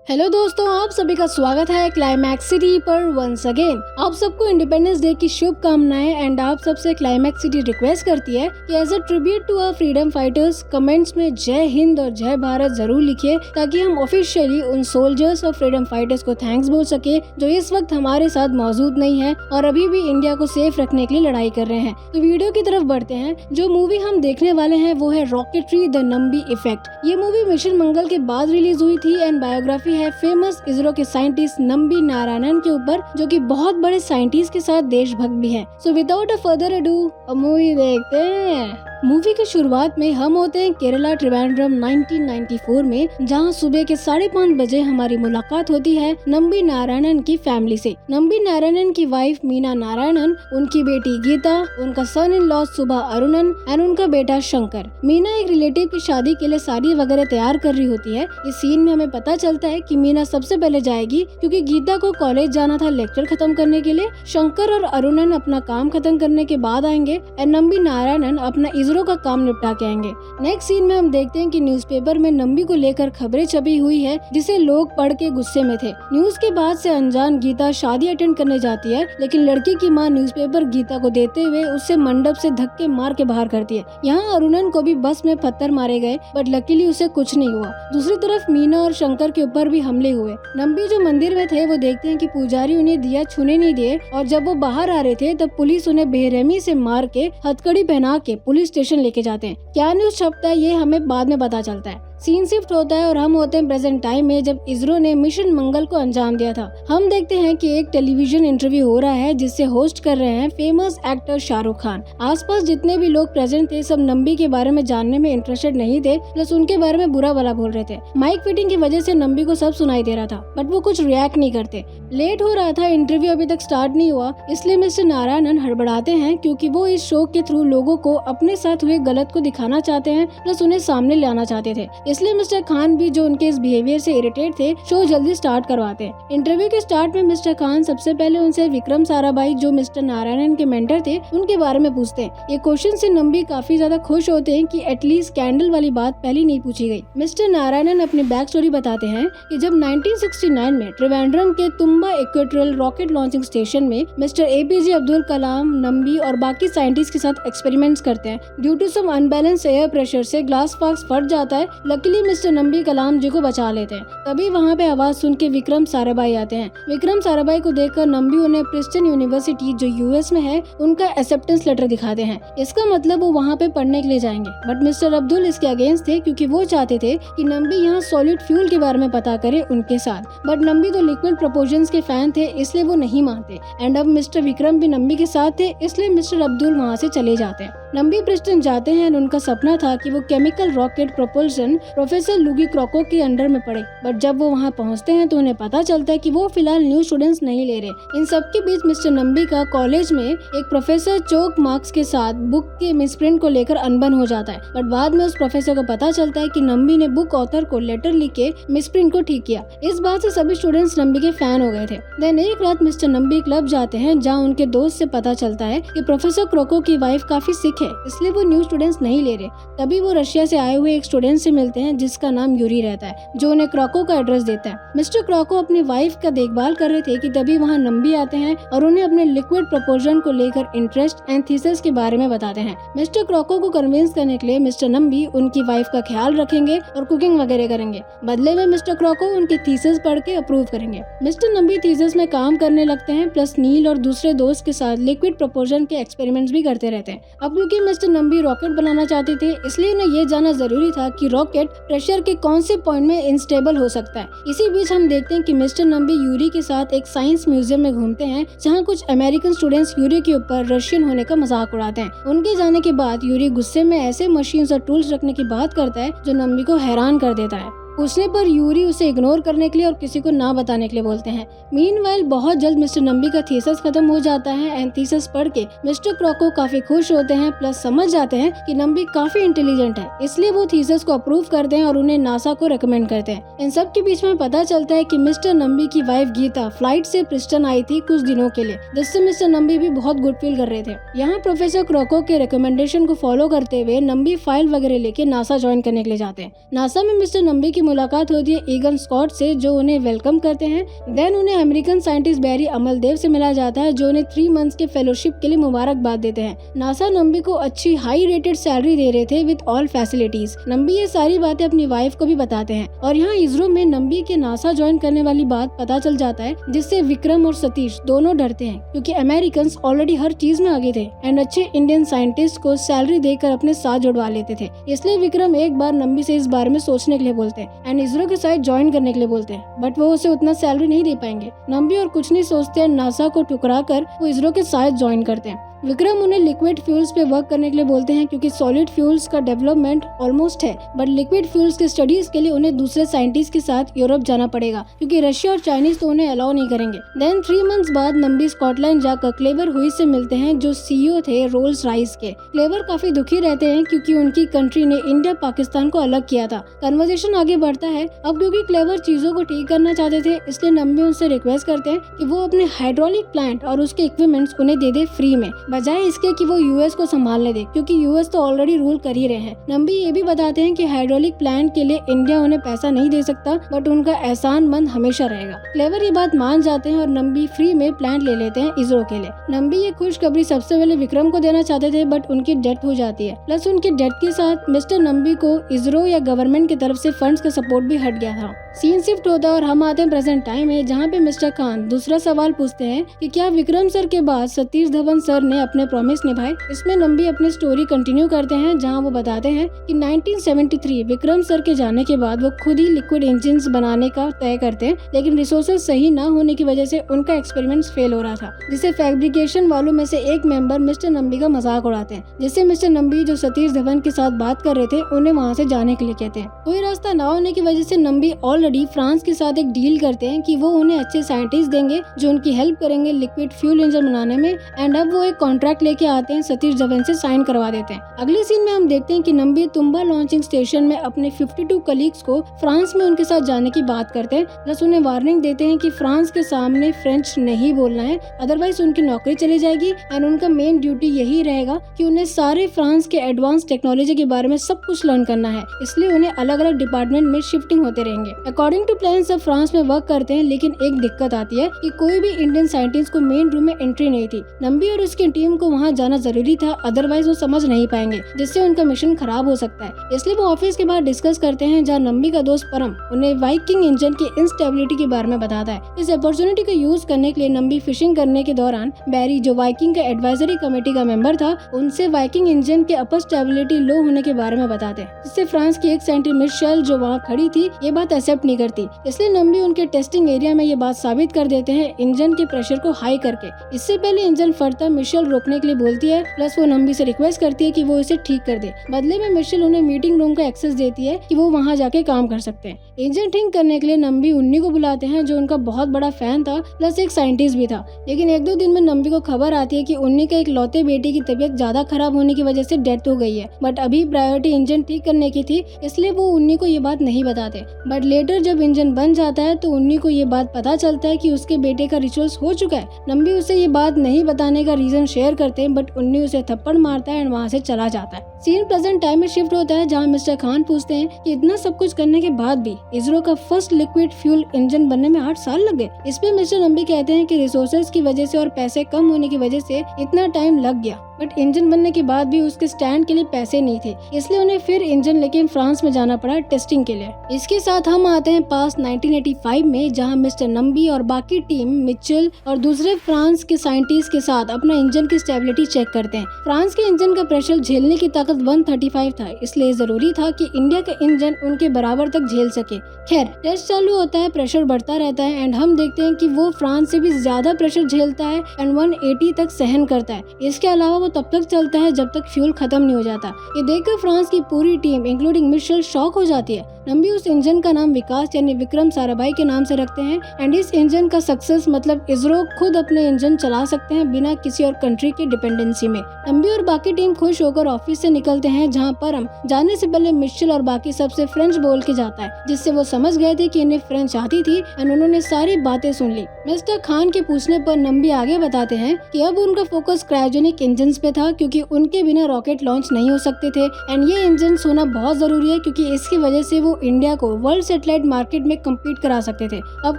Hello दोस्तों, आप सभी का स्वागत है क्लाइमैक्स सिटी पर वंस अगेन। आप सबको इंडिपेंडेंस डे की शुभकामनाएं एंड आप सबसे क्लाइमैक्स सिटी रिक्वेस्ट करती है कि as a tribute to our freedom fighters comments में जय हिंद और जय भारत जरूर लिखिए, ताकि हम ऑफिशियली उन सोल्जर्स और फ्रीडम फाइटर्स को थैंक्स बोल सके जो इस वक्त हमारे साथ मौजूद नहीं है और अभी भी इंडिया को सेफ रखने के लिए लड़ाई कर रहे हैं। तो वीडियो की तरफ बढ़ते हैं। जो मूवी हम देखने वाले हैं वो है रॉकेटरी द नंबी इफेक्ट। ये मूवी मिशन मंगल के बाद रिलीज हुई थी एंड बायोग्राफी है फेमस इसरो के साइंटिस्ट नंबी नारायणन के ऊपर, जो कि बहुत बड़े साइंटिस्ट के साथ देशभक्त भी हैं। So without a further ado movie देखते हैं। मूवी की शुरुआत में हम होते हैं केरला त्रिवेंद्रम 1994 में, जहां सुबह के 5:30 बजे हमारी मुलाकात होती है नंबी नारायणन की फैमिली से। नंबी नारायणन की वाइफ मीना नारायणन, उनकी बेटी गीता, उनका सन इन लॉ सुबह अरुणन एंड उनका बेटा शंकर। मीना एक रिलेटिव की शादी के लिए साड़ी वगैरह तैयार कर रही होती है। इस सीन में हमें पता चलता है कि मीना सबसे पहले जाएगी क्योंकि गीता को कॉलेज जाना था लेक्चर खत्म करने के लिए। शंकर और अरुणन अपना काम खत्म करने के बाद आएंगे एंड नंबी नारायणन अपना इसरो का काम निपटा के आएंगे। नेक्स्ट सीन में हम देखते हैं कि न्यूज़पेपर में नंबी को लेकर खबरें छपी हुई है, जिसे लोग पढ़ के गुस्से में थे। न्यूज के बाद से अनजान गीता शादी अटेंड करने जाती है, लेकिन लड़की की मां न्यूज़पेपर गीता को देते हुए उसे मंडप से धक्के मार के बाहर करती है। यहाँ अरुणन को भी बस में पत्थर मारे गए, बट लकीली उसे कुछ नहीं हुआ। दूसरी तरफ मीना और शंकर के ऊपर भी हमले हुए। नंबी जो मंदिर में थे वो देखते हैं कि पुजारी उन्हें दिया छूने नहीं दिए, और जब वो बाहर आ रहे थे तब पुलिस उन्हें बेरहमी से मार के हथकड़ी पहना के पुलिस स्टेशन लेके जाते हैं। क्या न्यूज छपता है ये हमें बाद में पता चलता है। सीन शिफ्ट होता है और हम होते हैं प्रेजेंट टाइम में, जब इसरो ने मिशन मंगल को अंजाम दिया था। हम देखते हैं कि एक टेलीविजन इंटरव्यू हो रहा है जिससे होस्ट कर रहे हैं फेमस एक्टर शाहरुख खान। आसपास जितने भी लोग प्रेजेंट थे सब नंबी के बारे में जानने में इंटरेस्टेड नहीं थे, प्लस उनके बारे में बुरा भला बोल रहे थे। माइक फिटिंग की वजह से नंबी को सब सुनाई दे रहा था, बट वो कुछ रिएक्ट नहीं करते। लेट हो रहा था, इंटरव्यू अभी तक स्टार्ट नहीं हुआ, इसलिए मिस्टर नारायणन हड़बड़ाते हैं क्योंकि वो इस शो के थ्रू लोगों को अपने साथ हुए गलत को दिखाना चाहते हैं, प्लस उन्हें सामने लाना चाहते थे। इसलिए मिस्टर खान भी, जो उनके इस बिहेवियर से इरिटेट थे, शो जल्दी स्टार्ट करवाते हैं। इंटरव्यू के स्टार्ट में मिस्टर खान सबसे पहले उनसे विक्रम साराभाई, जो मिस्टर नारायणन के मेंटर थे, उनके बारे में पूछते हैं। ये क्वेश्चन से नंबी काफी ज्यादा खुश होते हैं कि एटलीस्ट कैंडल वाली बात पहले नहीं पूछी गई। मिस्टर नारायणन अपनी बैक स्टोरी बताते हैं कि जब 1969 में त्रिवेंद्रम के Thumba equatorial rocket launching station में मिस्टर एपीजे अब्दुल कलाम, नंबी और बाकी साइंटिस्ट के साथ एक्सपेरिमेंट्स करते हैं। Due to some unbalance air pressure से ग्लास फ्लास्क फट जाता है। लकीली मिस्टर नंबी कलाम जी को बचा लेते हैं। तभी वहाँ पे आवाज सुन के विक्रम साराभाई आते हैं। विक्रम साराभाई को देखकर नंबी उन्हें प्रिंसटन यूनिवर्सिटी, जो यूएस में है, उनका एक्सेप्टेंस लेटर दिखाते हैं। इसका मतलब वो वहाँ पे पढ़ने के लिए जाएंगे, बट मिस्टर अब्दुल इसके अगेंस्ट थे क्योंकि वो चाहते थे कि नंबी यहाँ सॉलिड फ्यूल के बारे में पता करे उनके साथ। बट नंबी तो लिक्विड प्रोपोजंस के फैन थे, इसलिए वो नहीं मानते। एंड अब मिस्टर विक्रम भी नंबी के साथ थे, इसलिए मिस्टर अब्दुल वहाँ से चले जाते हैं। नंबी प्रिंसटन जाते हैं। उनका सपना था कि वो केमिकल रॉकेट प्रोपल्शन प्रोफेसर लुगी क्रॉको के अंडर में पड़े, बट जब वो वहाँ पहुँचते हैं तो उन्हें पता चलता है कि वो फिलहाल न्यू स्टूडेंट्स नहीं ले रहे। इन सब के बीच मिस्टर नंबी का कॉलेज में एक प्रोफेसर चोक मार्क्स के साथ बुक के मिसप्रिंट को लेकर अनबन हो जाता है, बट बाद में उस प्रोफेसर को पता चलता है कि नंबी ने बुक ऑथर को लेटर लिख के मिसप्रिंट को ठीक किया। इस बात से सभी स्टूडेंट्स नंबी के फैन हो गए थे। देन एक रात मिस्टर नंबी क्लब जाते हैं, जहाँ उनके दोस्त से पता चलता है कि प्रोफेसर क्रोको की वाइफ काफी सिक है, इसलिए वो न्यू स्टूडेंट्स नहीं ले रहे। तभी वो रशिया से आए हुए एक स्टूडेंट से मिलते हैं जिसका नाम यूरी रहता है, जो उन्हें क्रोको का एड्रेस देता है। मिस्टर क्रोको अपनी वाइफ का देखभाल कर रहे थे कि तभी वहाँ नंबी आते हैं और उन्हें अपने लिक्विड प्रोपोजन को लेकर इंटरेस्ट एंड थीसिस के बारे में बताते हैं। मिस्टर क्रोको को कन्विंस करने के लिए मिस्टर नंबी उनकी वाइफ का ख्याल रखेंगे और कुकिंग वगैरह करेंगे। बदले में मिस्टर क्रोको उनकी थीसिस पढ़ के अप्रूव करेंगे। मिस्टर नंबी थीसिस में काम करने लगते हैं, प्लस नील और दूसरे दोस्त के साथ लिक्विड प्रोपोजन के एक्सपेरिमेंट्स भी करते रहते हैं। अब क्योंकि मिस्टर नंबी रॉकेट बनाना चाहते थे, इसलिए उन्हें ये जानना जरूरी था कि रॉकेट प्रेशर के कौन से पॉइंट में इंस्टेबल हो सकता है। इसी बीच हम देखते हैं कि मिस्टर नंबी यूरी के साथ एक साइंस म्यूजियम में घूमते हैं, जहां कुछ अमेरिकन स्टूडेंट्स यूरी के ऊपर रशियन होने का मजाक उड़ाते हैं। उनके जाने के बाद यूरी गुस्से में ऐसे मशीन्स और टूल्स रखने की बात करता है जो नंबी को हैरान कर देता है। पूछने पर यूरी उसे इग्नोर करने के लिए और किसी को ना बताने के लिए बोलते हैं। मीनवाइल बहुत जल्द मिस्टर नंबी का थीसिस खत्म हो जाता है एंड थीसिस पढ़ के मिस्टर क्रोको काफी खुश होते हैं, प्लस समझ जाते हैं कि नंबी काफी इंटेलिजेंट है, इसलिए वो थीसिस को अप्रूव करते हैं और उन्हें नासा को रेकमेंड करते हैं। इन सब के बीच में पता चलता है कि मिस्टर नंबी की वाइफ गीता फ्लाइट से प्रिंसटन आई थी कुछ दिनों के लिए, जिससे मिस्टर नंबी भी बहुत गुड फील कर रहे थे। यहाँ प्रोफेसर क्रोको के रिकमेंडेशन को फॉलो करते हुए नंबी फाइल वगैरह लेके नासा ज्वाइन करने के लिए जाते हैं। नासा में मिस्टर नंबी की मुलाकात होती है ईगन स्कॉट से, जो उन्हें वेलकम करते हैं। देन उन्हें अमेरिकन साइंटिस्ट बैरी अमलदेव से मिला जाता है, जो उन्हें 3 मंथ्स के फेलोशिप के लिए मुबारकबाद देते हैं। नासा नंबी को अच्छी हाई रेटेड सैलरी दे रहे थे विद ऑल फैसिलिटीज। नंबी ये सारी बातें अपनी वाइफ को भी बताते हैं और यहाँ इसरो में नंबी के नासा ज्वाइन करने वाली बात पता चल जाता है, जिससे विक्रम और सतीश दोनों डरते हैं क्योंकि अमेरिकन ऑलरेडी हर चीज में आगे थे एंड अच्छे इंडियन साइंटिस्ट को सैलरी देकर अपने साथ जुड़वा लेते थे। इसलिए विक्रम एक बार नंबी से इस बारे में सोचने के लिए बोलते हैं एंड इसरो के साथ ज्वाइन करने के लिए बोलते हैं, बट वो उसे उतना सैलरी नहीं दे पाएंगे। नंबी और कुछ नहीं सोचते हैं, नासा को ठुकरा कर वो इसरो के साथ ज्वाइन करते हैं। विक्रम उन्हें लिक्विड फ्यूल्स पे वर्क करने के लिए बोलते हैं क्योंकि सॉलिड फ्यूल्स का डेवलपमेंट ऑलमोस्ट है, बट लिक्विड फ्यूल्स के स्टडीज के लिए उन्हें दूसरे साइंटिस्ट के साथ यूरोप जाना पड़ेगा क्योंकि रशिया और चाइनीज तो उन्हें अलाउ नहीं करेंगे। देन 3 मंथ्स बाद नंबी स्कॉटलैंड जाकर क्लेवर हुई से मिलते हैं, जो सीईओ थे रोल्स रॉयस के। क्लेवर काफी दुखी रहते हैं क्योंकि उनकी कंट्री ने इंडिया पाकिस्तान को अलग किया था। कन्वर्सेशन आगे बढ़ता है। अब क्योंकि क्लेवर चीजों को ठीक करना चाहते थे, इसलिए नंबी उनसे रिक्वेस्ट करते हैं कि वो अपने हाइड्रोलिक प्लांट और उसके इक्विपमेंट्स उन्हें दे दे फ्री में, बजाय इसके कि वो यूएस को संभालने दे क्योंकि यूएस तो ऑलरेडी रूल कर ही रहे हैं। नंबी ये भी बताते हैं कि हाइड्रोलिक प्लांट के लिए इंडिया उन्हें पैसा नहीं दे सकता, बट उनका एहसान मंद हमेशा रहेगा। क्लेवर ये बात मान जाते हैं और नंबी फ्री में प्लांट ले लेते हैं इसरो के लिए। नंबी ये खुशखबरी सबसे पहले विक्रम को देना चाहते थे, बट उनकी डेथ हो जाती है। प्लस उनकी डेथ के साथ मिस्टर नंबी को इसरो या गवर्नमेंट की तरफ से फंड्स का सपोर्ट भी हट गया था। सीन शिफ्ट होता है और हम आते हैं प्रेजेंट टाइम में, जहाँ पे मिस्टर खान दूसरा सवाल पूछते हैं कि क्या विक्रम सर के बाद सतीश धवन सर ने अपने प्रॉमिस निभाए। इसमें नंबी अपनी स्टोरी कंटिन्यू करते हैं, जहां वो बताते हैं कि 1973 विक्रम सर के जाने के बाद वो खुद ही लिक्विड इंजन्स बनाने का तय करते हैं, लेकिन रिसोर्सेज सही न होने की वजह से उनका एक्सपेरिमेंट्स फेल हो रहा था, जिससे फैब्रिकेशन वालों में से एक मेंबर मिस्टर नंबी का मजाक उड़ाते हैं, जिससे मिस्टर नंबी जो सतीश धवन के साथ बात कर रहे थे उन्हें वहाँ से जाने के लिए कहते हैं। कोई रास्ता न होने की वजह से नंबी ऑलरेडी फ्रांस के साथ एक डील करते हैं कि वो उन्हें अच्छे साइंटिस्ट देंगे जो उनकी हेल्प करेंगे लिक्विड फ्यूल इंजन बनाने में, एंड अब वो एक कॉन्ट्रैक्ट लेके आते हैं, सतीश धवन से साइन करवा देते हैं। अगले सीन में हम देखते हैं कि नंबी तुम्बा लॉन्चिंग स्टेशन में अपने 52 कलीग्स को फ्रांस में उनके साथ जाने की बात करते हैं, प्लस उन्हें वार्निंग देते हैं कि फ्रांस के सामने फ्रेंच नहीं बोलना है, अदरवाइज उनकी नौकरी चली जाएगी एंड उनका मेन ड्यूटी यही रहेगा कि उन्हें सारे फ्रांस के एडवांस टेक्नोलॉजी के बारे में सब कुछ लर्न करना है, इसलिए उन्हें अलग अलग डिपार्टमेंट में शिफ्टिंग होते रहेंगे। अकॉर्डिंग टू प्लान सब फ्रांस में वर्क करते हैं, लेकिन एक दिक्कत आती है कि कोई भी इंडियन साइंटिस्ट को मेन रूम में एंट्री नहीं थी। नंबी और उसकी टीम को वहाँ जाना जरूरी था, अदरवाइज वो समझ नहीं पाएंगे, जिससे उनका मिशन खराब हो सकता है। इसलिए वो ऑफिस के बाहर डिस्कस करते हैं, जहाँ नंबी का दोस्त परम उन्हें वाइकिंग इंजन की इंस्टेबिलिटी के बारे में बताता है। इस अपॉर्चुनिटी को यूज करने के लिए नंबी फिशिंग करने के दौरान बैरी, जो वाइकिंग के एडवाइजरी कमेटी का मेंबर था, उनसे वाइकिंग इंजन के अपर स्टेबिलिटी लो होने के बारे में बताते हैं, जिससे फ्रांस की एक साइंटिस्ट मिशेल जो वहाँ खड़ी थी ये बात एक्सेप्ट नहीं करती। इसलिए नंबी उनके टेस्टिंग एरिया में ये बात साबित कर देते हैं इंजन के प्रेशर को हाई करके। इससे पहले इंजन फटता मिशेल रोकने के लिए बोलती है, प्लस वो नंबी से रिक्वेस्ट करती है कि वो इसे ठीक कर दे। बदले में मिशेल उन्हें मीटिंग रूम का एक्सेस देती है कि वो वहाँ जाके काम कर सकते हैं। इंजन ठीक करने के लिए नंबी उन्नी को बुलाते हैं, जो उनका बहुत बड़ा फैन था, प्लस एक साइंटिस्ट भी था। लेकिन 1-2 दिन में नंबी को खबर आती है कि उन्नी का एक लौते बेटे की तबीयत ज्यादा खराब होने की वजह से डेथ हो गई है, बट अभी प्रायोरिटी इंजन ठीक करने की थी, इसलिए वो उन्नी को ये बात नहीं बताते। बट लेटर जब इंजन बन जाता है तो उन्नी को ये बात पता चलता है कि उसके बेटे का रिचुअल्स हो चुका है। नंबी उसे ये बात नहीं बताने का रीजन शेयर करते हैं, बट उन्नी उसे थप्पड़ मारता है एंड वहाँ से चला जाता है। सीन प्रेजेंट टाइम में शिफ्ट होता है, जहाँ मिस्टर खान पूछते हैं कि इतना सब कुछ करने के बाद भी इसरो का फर्स्ट लिक्विड फ्यूल इंजन बनने में 8 साल लग गए। इस पे मिस्टर नंबी कहते हैं कि रिसोर्सेज की वजह से और पैसे कम होने की वजह से इतना टाइम लग गया, बट इंजन बनने के बाद भी उसके स्टैंड के लिए पैसे नहीं थे, इसलिए उन्हें फिर इंजन लेके फ्रांस में जाना पड़ा टेस्टिंग के लिए। इसके साथ हम आते हैं पास 1985 में, जहां मिस्टर नंबी और बाकी टीम मिचेल और दूसरे फ्रांस के साइंटिस्ट के साथ अपना इंजन की स्टेबिलिटी चेक करते हैं। फ्रांस के इंजन का प्रेशर झेलने की ताकत 135 था, इसलिए जरूरी था कि इंडिया का इंजन उनके बराबर तक झेल सके। खैर टेस्ट चालू होता है, प्रेशर बढ़ता रहता है एंड हम देखते हैं कि वो फ्रांस से भी ज्यादा प्रेशर झेलता है एंड 180 तक सहन करता है। इसके अलावा वो तब तक चलता है जब तक फ्यूल खत्म नहीं हो जाता। ये देखकर फ्रांस की पूरी टीम इंक्लूडिंग मिशेल शॉक हो जाती है। नंबी उस इंजन का नाम विकास यानी विक्रम साराभाई के नाम से रखते हैं एंड इस इंजन का सक्सेस मतलब इसरो खुद अपने इंजन चला सकते हैं बिना किसी और कंट्री की डिपेंडेंसी में। नंबी और बाकी टीम खुश होकर ऑफिस से निकलते हैं, जहाँ परम जाने से पहले मिशेल और बाकी सबसे फ्रेंच बोल के जाता है, जिससे वो समझ गए थे कि इन्हें फ्रेंच आती थी और उन्होंने सारी बातें सुन ली। मिस्टर खान के पूछने पर नंबी आगे बताते हैं कि अब उनका फोकस क्रायोजेनिक इंजन पे था, क्योंकि उनके बिना रॉकेट लॉन्च नहीं हो सकते थे एंड ये इंजन होना बहुत जरूरी है, क्योंकि इसकी वजह से वो इंडिया को वर्ल्ड सैटेलाइट मार्केट में कम्पीट करा सकते थे। अब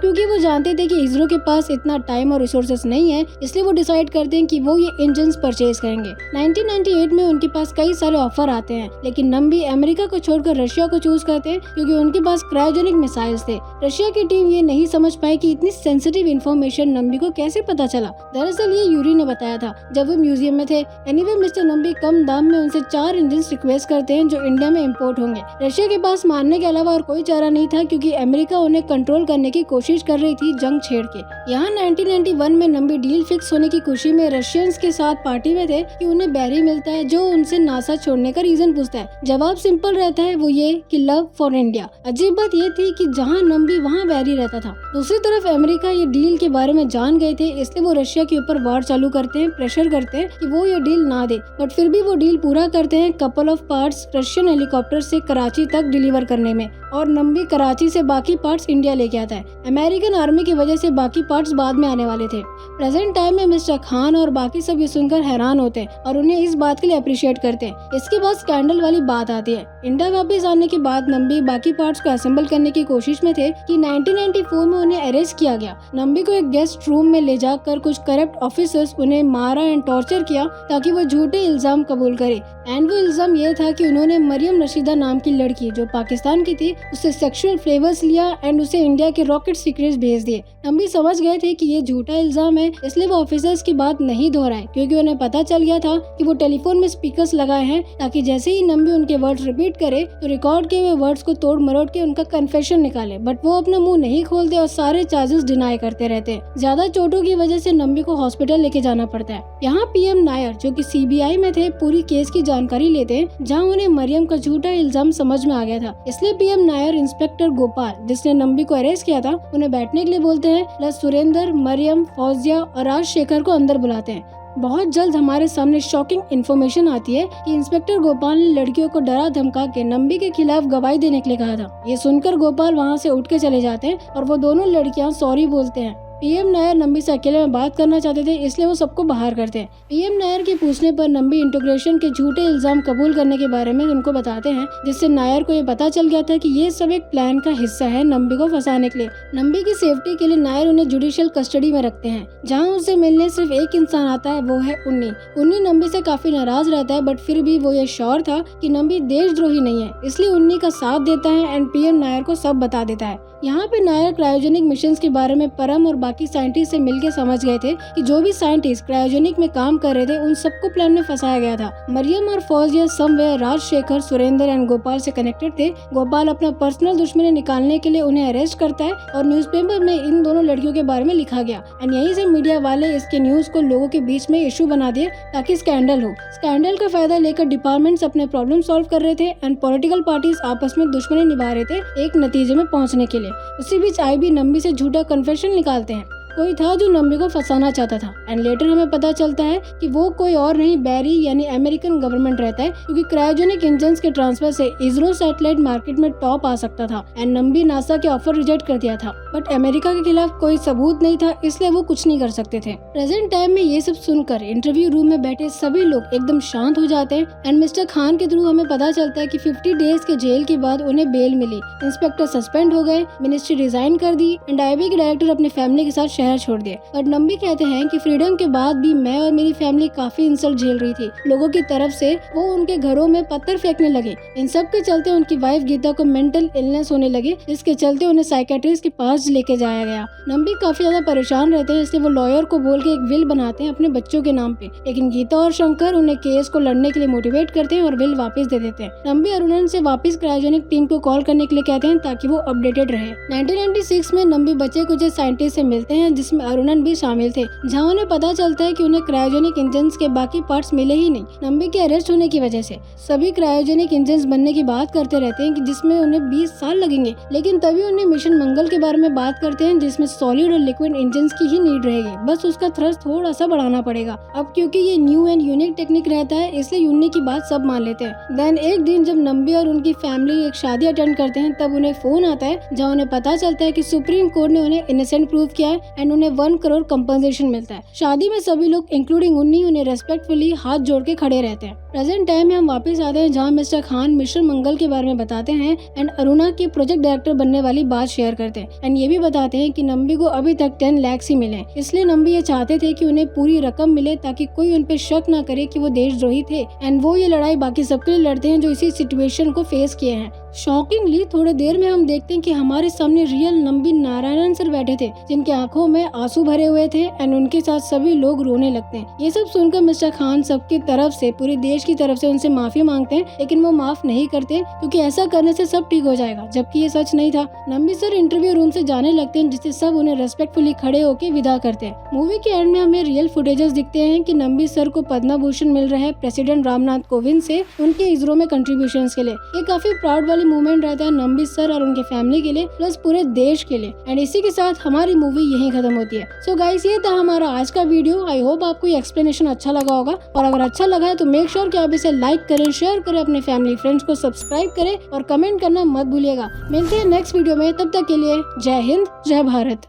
क्योंकि वो जानते थे कि इसरो के पास इतना टाइम और रिसोर्सेस नहीं है, इसलिए वो डिसाइड करते हैं कि वो ये इंजन परचेज करेंगे। 1998 में उनके पास कई सारे ऑफर आते हैं, लेकिन नंबी अमेरिका को छोड़कर रशिया को चूज करते हैं, क्योंकि उनके पास क्रायोजेनिक मिसाइल्स थे। रशिया की टीम ये नहीं समझ पाई कि इतनी सेंसिटिव इन्फॉर्मेशन नंबी को कैसे पता चला। दरअसल ये यूरी ने बताया था जब वो म्यूजियम में थे। एनीवे मिस्टर नंबी कम दाम में उनसे 4 इंजन रिक्वेस्ट करते हैं जो इंडिया में इम्पोर्ट होंगे। रशिया के पास मारने के अलावा और कोई चारा नहीं था, क्योंकि अमेरिका उन्हें कंट्रोल करने की कोशिश कर रही थी जंग छेड़ के। यहाँ 1991 में नंबी डील फिक्स होने की खुशी में रशियंस के साथ पार्टी में थे कि उन्हें बैरी मिलता है, जो उनसे नासा छोड़ने का रीजन पूछता है। जवाब सिंपल रहता है, वो ये कि लव फॉर इंडिया। अजीब बात ये थी कि जहाँ नंबी वहाँ बैरी रहता था। दूसरी तरफ अमेरिका ये डील के बारे में जान गए थे, इसलिए वो रशिया के ऊपर वार चालू करते हैं, प्रेशर करते हैं कि वो ये डील ना दे, बट फिर भी वो डील पूरा करते हैं couple of parts Russian helicopter से कराची तक डिलीवर करने में, और नंबी कराची से बाकी पार्ट्स इंडिया लेके आता है। अमेरिकन आर्मी की वजह से बाकी पार्ट्स बाद में आने वाले थे। प्रेजेंट टाइम में मिस्टर खान और बाकी सब ये सुनकर हैरान होते हैं और उन्हें इस बात के लिए अप्रिशिएट करते हैं। इसके बाद स्कैंडल वाली बात आती है। इंडिया वापस आने के बाद नंबी बाकी पार्ट्स को असेंबल करने की कोशिश में थे कि 1994 में उन्हें अरेस्ट किया गया। नंबी को एक गेस्ट रूम में ले जाकर कुछ करप्ट ऑफिसर्स उन्हें मारा एंड टॉर्चर किया ताकि वो झूठे इल्जाम कबूल करे। एंड वो इल्जाम ये था कि उन्होंने मरियम रशीदा नाम की लड़की जो पाकिस्तान की थी उससे सेक्सुअल फेवर्स लिया एंड उसे इंडिया के रॉकेट सीक्रेट्स भेज दिए। नंबी समझ गए थे कि ये झूठा इल्जाम है, इसलिए वो ऑफिसर्स की बात नहीं दोहराए, क्योंकि उन्हें पता चल गया था कि वो टेलीफोन में स्पीकर्स लगाए हैं ताकि जैसे ही नंबी उनके वर्ड्स रिपीट करे तो रिकॉर्ड किए हुए वर्ड्स को तोड़ मरोड़ के उनका कन्फेशन निकाले। बट वो अपना मुंह नहीं खोलते और सारे चार्जेस डिनाई करते रहते हैं। ज्यादा चोटों की वजह से नंबी को हॉस्पिटल लेके जाना पड़ता है। यहाँ पीएम नायर जो कि सीबीआई में थे पूरी केस की जानकारी लेते हैं, जहाँ उन्हें मरियम का झूठा इल्जाम समझ में आ गया था। इसलिए पीएम नायर इंस्पेक्टर गोपाल जिसने नंबी को अरेस्ट किया था उन्हें बैठने के लिए बोलते हैं, प्लस सुरेंद्र, मरियम, फौजिया और राजशेखर को अंदर बुलाते हैं। बहुत जल्द हमारे सामने शॉकिंग इन्फॉर्मेशन आती है कि इंस्पेक्टर गोपाल ने लड़कियों को डरा धमका के नंबी के खिलाफ गवाही देने के लिए कहा था। ये सुनकर गोपाल वहाँ से उठ के चले जाते हैं और वो दोनों लड़कियाँ सॉरी बोलते हैं। पीएम नायर नंबी से अकेले में बात करना चाहते थे, इसलिए वो सबको बाहर करते हैं। पीएम नायर के पूछने पर नंबी इंटीग्रेशन के झूठे इल्जाम कबूल करने के बारे में उनको बताते हैं, जिससे नायर को ये पता चल गया था कि ये सब एक प्लान का हिस्सा है नंबी को फंसाने के लिए। नंबी की सेफ्टी के लिए नायर उन्हें जुडिशियल कस्टडी में रखते हैं, जहाँ उसे मिलने सिर्फ एक इंसान आता है, वो है उन्नी। उन्नी नंबी से काफी नाराज रहता है, बट फिर भी वो ये श्योर था कि नंबी देशद्रोही नहीं है, इसलिए उन्नी का साथ देता है एंड पीएम नायर को सब बता देता है। यहाँ पे नायर क्रायोजेनिक मिशन के बारे में परम और बाकी साइंटिस्ट से मिलकर समझ गए थे कि जो भी साइंटिस्ट क्रायोजेनिक में काम कर रहे थे उन सबको प्लान में फंसाया गया था। मरियम और फौजिया समवेयर राजशेखर, सुरेंद्र एंड गोपाल से कनेक्टेड थे। गोपाल अपना पर्सनल दुश्मनी निकालने के लिए उन्हें अरेस्ट करता है और न्यूज़पेपर में इन दोनों लड़कियों के बारे में लिखा गया एंड यहीं से मीडिया वाले इसके न्यूज को लोगों के बीच में इशू बना दिए ताकि स्कैंडल हो। स्कैंडल का फायदा लेकर डिपार्टमेंट्स अपने प्रॉब्लम सॉल्व कर रहे थे एंड पॉलिटिकल पार्टीज आपस में दुश्मनी निभा रहे थे एक नतीजे में पहुंचने के लिए। उसी बीच आईबी नंबी से झूठा कन्फेशन निकालते हैं। कोई था जो नंबी को फंसाना चाहता था एंड लेटर हमें पता चलता है कि वो कोई और नहीं बैरी यानी अमेरिकन गवर्नमेंट रहता है, क्योंकि क्रायोजेनिक इंजन्स के ट्रांसफर से इसरो सैटेलाइट मार्केट में टॉप आ सकता था एंड नंबी नासा के ऑफर रिजेक्ट कर दिया था, बट अमेरिका के खिलाफ कोई सबूत नहीं था, इसलिए वो कुछ नहीं कर सकते थे। प्रेजेंट टाइम में ये सब सुनकर इंटरव्यू रूम में बैठे सभी लोग एकदम शांत हो जाते हैं एंड मिस्टर खान के थ्रू हमें पता चलता है कि 50 डेज के जेल के बाद उन्हें बेल मिली। इंस्पेक्टर सस्पेंड हो गए, मिनिस्ट्री रिजाइन कर दी एंड आईबी के डायरेक्टर अपने फैमिली के साथ शहर छोड़ दिए। बट नंबी कहते हैं कि फ्रीडम के बाद भी मैं और मेरी फैमिली काफी इंसल्ट झेल रही थी लोगों की तरफ से। वो उनके घरों में पत्थर फेंकने लगे। इन सब के चलते उनकी वाइफ गीता को मेंटल इलनेस होने लगे, जिसके चलते उन्हें साइकेट्रिस्ट के पास लेके जाया गया। नंबी काफी ज्यादा परेशान रहते हैं, इसलिए वो लॉयर को बोल के एक विल बनाते हैं अपने बच्चों के नाम पे, लेकिन गीता और शंकर उन्हें केस को लड़ने के लिए मोटिवेट करते हैं और विल वापस दे देते हैं। नंबी अरुणन से वापस क्रायोजेनिक टीम को कॉल करने के लिए कहते हैं ताकि वो अपडेटेड रहे। 1996 में नंबी बचे कुछ साइंटिस्ट से मिलते हैं हैं जिसमें अरुणन भी शामिल थे, जहाँ उन्हें पता चलता है कि उन्हें क्रायोजेनिक इंजन के बाकी पार्ट्स मिले ही नहीं नंबी के अरेस्ट होने की वजह से। सभी क्रायोजेनिक इंजन बनने की बात करते रहते हैं कि जिसमें उन्हें 20 साल लगेंगे, लेकिन तभी उन्हें मिशन मंगल के बारे में बात करते हैं जिसमें सॉलिड और लिक्विड इंजन की ही नीड रहेगी, बस उसका थ्रस्ट थोड़ा सा बढ़ाना पड़ेगा। अब क्योंकि ये न्यू एंड यूनिक टेक्निक रहता है इसलिए यूनिक की बात सब मान लेते हैं। देन एक दिन जब नंबी और उनकी फैमिली एक शादी अटेंड करते हैं तब उन्हें फोन आता है जहाँ उन्हें पता चलता है कि सुप्रीम कोर्ट ने उन्हें इनोसेंट प्रूव किया है एंड उन्हें 1 करोड़ कंपनसेशन मिलता है। शादी में सभी लोग इंक्लूडिंग उन्हीं उन्हें रेस्पेक्टफुली हाथ जोड़ के खड़े रहते हैं। प्रेजेंट टाइम में हम वापस आते हैं जहाँ मिस्टर खान मिशन मंगल के बारे में बताते हैं एंड अरुणा के प्रोजेक्ट डायरेक्टर बनने वाली बात शेयर करते हैं एंड ये भी बताते हैं कि नंबी को अभी तक 10 लाख ही मिले, इसलिए नंबी ये चाहते थे कि उन्हें पूरी रकम मिले ताकि कोई उन पे शक न करे कि वो देशद्रोही थे एंड वो ये लड़ाई बाकी सबके लिए लड़ते हैं जो इसी सिचुएशन को फेस किए हैं। शॉकिंगली थोड़ी देर में हम देखते हैं कि हमारे सामने रियल नंबी नारायणन सर बैठे थे जिनके आंखों में आंसू भरे हुए थे एंड उनके साथ सभी लोग रोने लगते हैं। ये सब सुनकर मिस्टर खान सबकी तरफ से, पूरे देश की तरफ से उनसे माफी मांगते हैं, लेकिन वो माफ नहीं करते क्योंकि ऐसा करने से सब ठीक हो जाएगा, जबकि ये सच नहीं था। नंबी सर इंटरव्यू रूम से जाने लगते हैं जिससे सब उन्हें रेस्पेक्टफुली खड़े होकर विदा करते हैं। मूवी के एंड में हमें रियल फुटेजेस दिखते हैं कि नंबी सर को पद्म भूषण मिल रहा है प्रेसिडेंट रामनाथ कोविंद से उनके इसरो में कंट्रीब्यूशंस के लिए। ये काफी प्राउड वाली मूवमेंट रहता है नंबी सर और उनके फैमिली के लिए प्लस पूरे देश के लिए। एंड इसी के साथ हमारी मूवी यहीं खत्म होती है। सो गाइस, ये था हमारा आज का वीडियो। आई होप आपको ये एक्सप्लेनेशन अच्छा लगा होगा और अगर अच्छा लगा है तो मेक श्योर कि आप इसे लाइक करें, शेयर करें, अपने फैमिली फ्रेंड्स को सब्सक्राइब करें और कमेंट करना मत भूलिएगा। मिलते हैं नेक्स्ट वीडियो में, तब तक के लिए जय हिंद, जय भारत।